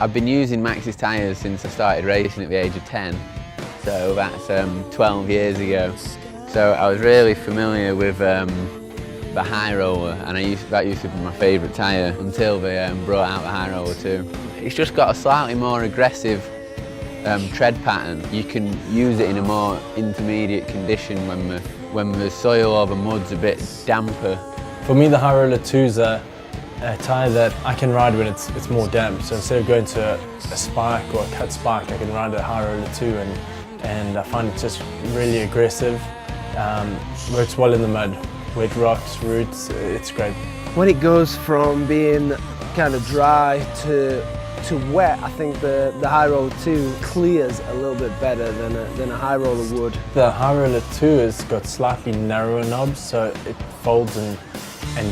I've been using MAXXIS tyres since I started racing at the age of 10, so that's 12 years ago. So I was really familiar with the high roller, and that used to be my favourite tyre until they brought out the high roller 2. It's just got a slightly more aggressive tread pattern. You can use it in a more intermediate condition when the soil or the mud's a bit damper. For me, the high roller 2 is a tyre that I can ride when it's more damp. So instead of going to a spike or a cut spike, I can ride a high roller 2, and I find it just really aggressive. Works well in the mud, wet rocks, roots, it's great. When it goes from being kind of dry to wet, I think the high roller 2 clears a little bit better than a high roller would. The high roller 2 has got slightly narrower knobs, so it folds and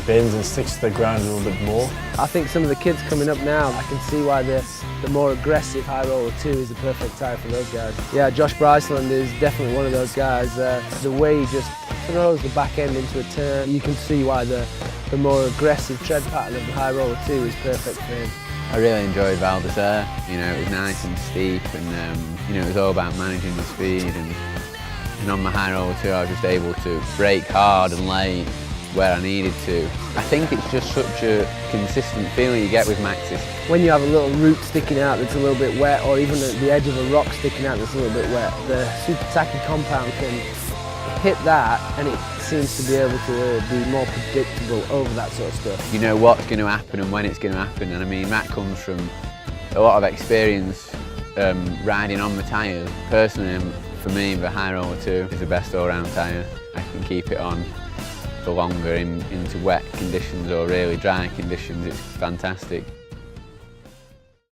bends and sticks to the ground a little bit more. I think some of the kids coming up now, I can see why the more aggressive high roller 2 is the perfect tyre for those guys. Yeah, Josh Bryceland is definitely one of those guys. The way he just throws the back end into a turn, you can see why the more aggressive tread pattern of the high roller 2 is perfect for him. I really enjoyed Val d'Isère. You know, it was nice and steep, and you know, it was all about managing the speed. And on my high roller 2, I was just able to brake hard and late where I needed to. I think it's just such a consistent feeling you get with MAXXIS. When you have a little root sticking out that's a little bit wet, or even the edge of a rock sticking out that's a little bit wet, the super tacky compound can hit that, and it seems to be able to be more predictable over that sort of stuff. You know what's going to happen and when it's going to happen, and I mean that comes from a lot of experience riding on the tyres. Personally, for me, the high roller 2 is the best all-round tyre. I can keep it on for longer into wet conditions or really dry conditions. It's fantastic.